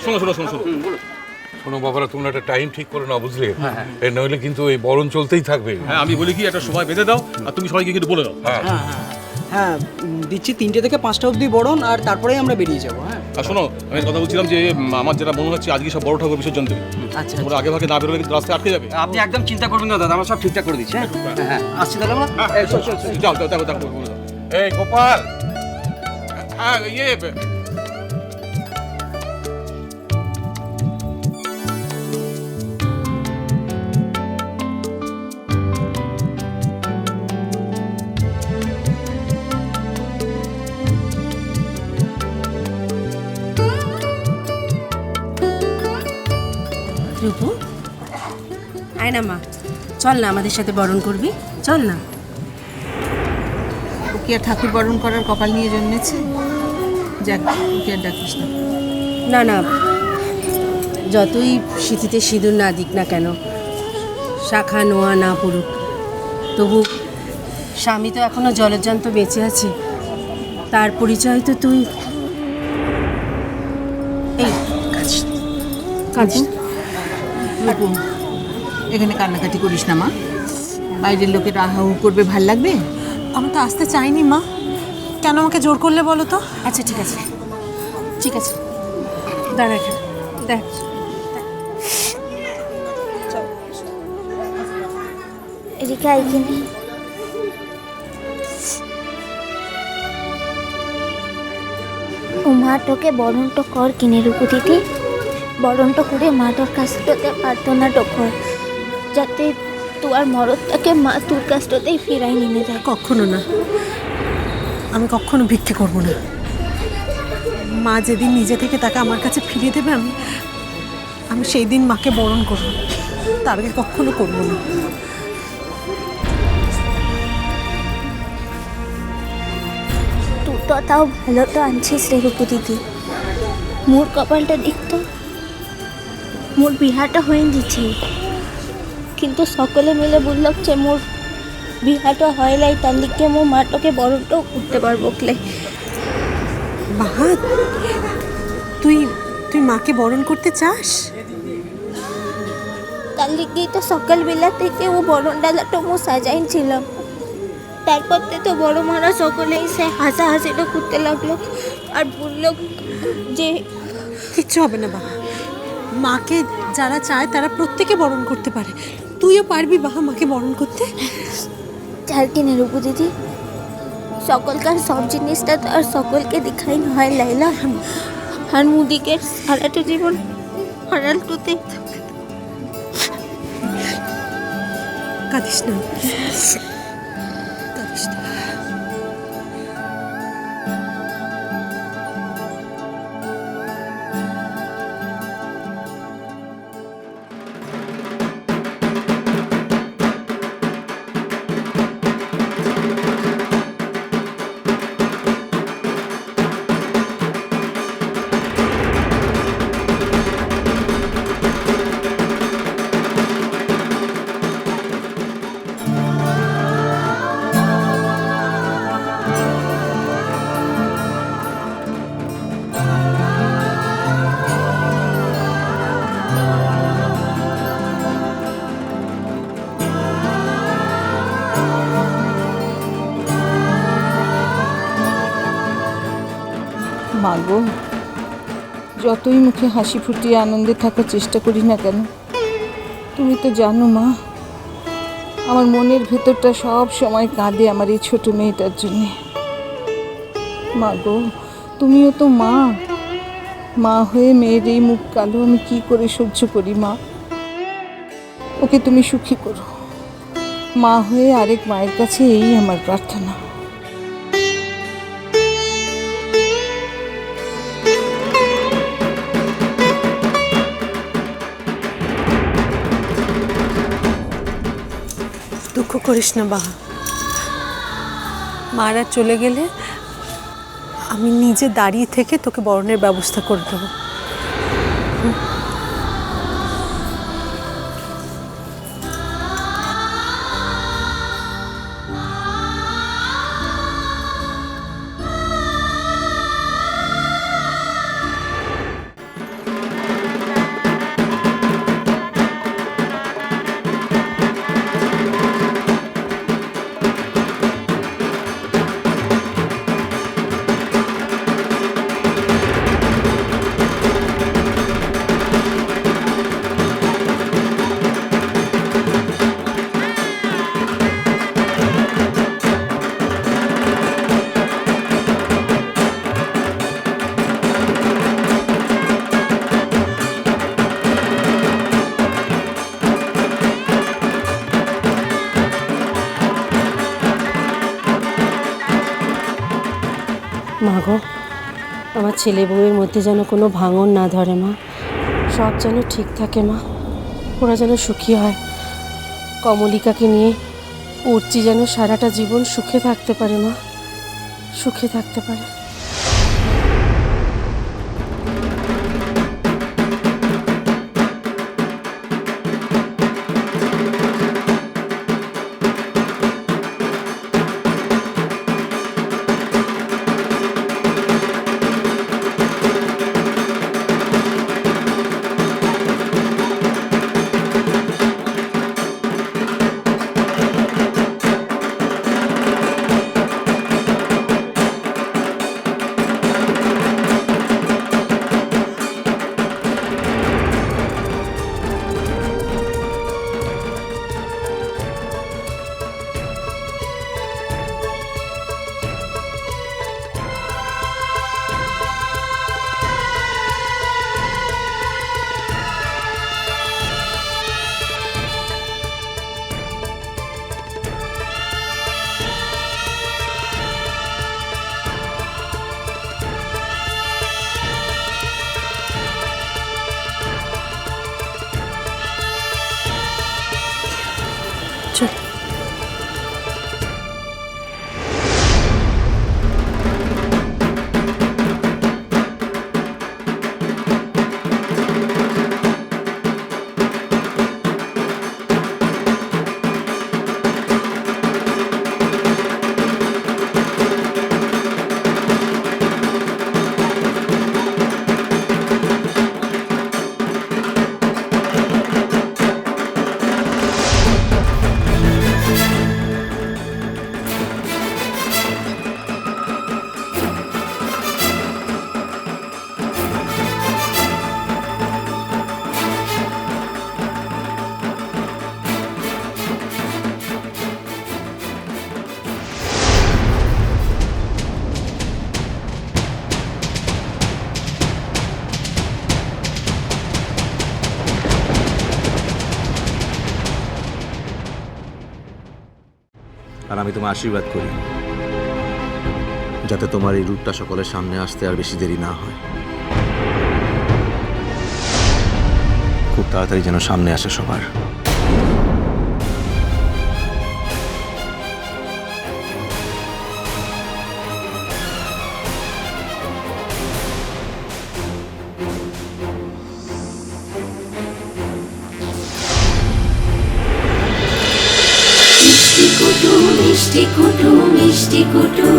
শোনো শোনো শোনো শোনো শোনো বাবারা, তোমরা একটা টাইম ঠিক করে না, বুঝলে? নইলে কিন্তু এই বরণ চলতেই থাকবে। হ্যাঁ, আমি বলি কি একটা সময় বেঁধে দাও আর তুমি সবাইকে কিন্তু বলে দাও। হ্যাঁ দিচ্ছি 3টে থেকে 5টা অবধি বরণ, আর তারপরেই আমরা বেরিয়ে যাবো। হ্যাঁ আর শোনো, আমি কথা বলছিলাম যে আমার যেটা মনে হচ্ছে আজকে সব বড় ঠাকুর বিসর্জন দেবে। আচ্ছা ওরা আগে ভাগে না বেরোলে কিন্তু রাস্তায় আটকে যাবে। আপনি একদম চিন্তা করবেন না দাদা, আমরা সব ঠিকঠাক করে দিচ্ছি। হ্যাঁ আসছি দাদা আমরা। যাও যাও দেখো দেখো বলে দাও। এই গোপাল, হ্যাঁ রূপু, আয় না মা, চল না আমাদের সাথে বরণ করবি, চল না। ও কি আর ঠাকুর বরণ করার কপাল নিয়ে জন্মেছে? যাক, ওকে আর ডাকিস না। না না, যতই সিঁথিতে সিঁদুর না দিক না কেন, শাখা নোয়া না পড়ুক, তবু স্বামী তো এখনো জলজ্জান্ত বেঁচে আছে, তার পরিচয় তো তুই। এই কাঁদিস কাঁদিস না। রূপু, এখানে কান্নাকাটি করিস না মা, বাইরের লোকের আহাহু করবে, ভাল লাগবে? আমি তো আসতে চাইনি মা, কেন আমাকে জোর করলে বলো তো? আচ্ছা ঠিক আছে ঠিক আছে, দাঁড়া এখানে, দেখ রিকা এখানে। ও মা তোকে বরণটা কর কিনে রূপু দিদি, বরণটা করে মা তোর কাছটাতে প্রার্থনাটা কর, যাতে তোর মরদটাকে মা তোর কাছটাতেই ফিরাই নিয়ে যায়। কখনো না, আমি কখনো ভিক্ষে করব না। মা যেদিন নিজে থেকে তাকে আমার কাছে ফিরিয়ে দেবে, আমি সেই দিন মাকে বরণ করব, তার আগে কখনো করব না। তুই তো তাও ভালো তো আনছিস রে রূপু দিদি। মোর কপালটা দেখতো, মোর বিহাটা হয়ে দিচ্ছে, কিন্তু সকলে মিলে বলল যে মোর বিহাটা হয় লাই, তার লিখে মোর মাটাকে বরণটাও করতে পারবো ক্লে। বাবা, তুই তুই মাকে বরণ করতে চাস? তার লিখেই তো সকালবেলা থেকে ও বরণ ডালাটা মো সাজাইছিলাম, তারপর তো বড় মারা সকলে এসে হাসাহাসিটা করতে লাগলো আর বললো যে কিচ্ছু হবে না বাবা, মাকে যারা চায় তারা প্রত্যেকে বরণ করতে পারে, তুইও পারবি বাবা মাকে বরণ করতে। চাল কিনে রূপু দিদি, সকলকার সব জিনিসটা তো আর সকলকে দেখাই হয় লাইলা, আর মুদিকে সারাটা জীবন হারালটুতে। কাঁদিস না, কাঁদিস না। মা গো, যতই মুখে হাসি ফুটিয়ে আনন্দে থাকার চেষ্টা করি না কেন, তুমি তো জানো মা, আমার মনের ভেতরটা সব সময় কাঁদে আমার এই ছোট মেয়েটার জন্যে। মা গো, তুমিও তো মা, মা হয়ে মেয়ের এই মুখ কালো আমি কি করে সহ্য করি মা? ওকে তুমি সুখী করো, মা হয়ে আরেক মায়ের কাছে এই আমার প্রার্থনা। দুঃখ করিস না বাবা, মারা চলে গেলে আমি নিজে দাঁড়িয়ে থেকে তোকে বরণের ব্যবস্থা করে দেবো। আমার ছেলে বউয়ের মধ্যে যেন কোনো ভাঙন না ধরে মা, সব যেন ঠিক থাকে মা, ওরা যেন সুখী হয়। কমলিকাকে নিয়ে উর্চি যেন সারাটা জীবন সুখে থাকতে পারে মা, সুখে থাকতে পারে। চল। আর আমি তোমায় আশীর্বাদ করি যাতে তোমার এই রূপটা সকলের সামনে আসতে আর বেশি দেরি না হয়, খুব তাড়াতাড়ি যেন সামনে আসে সবার। মিষ্টি কুটু মিষ্টি কুটু মিষ্টি কুটু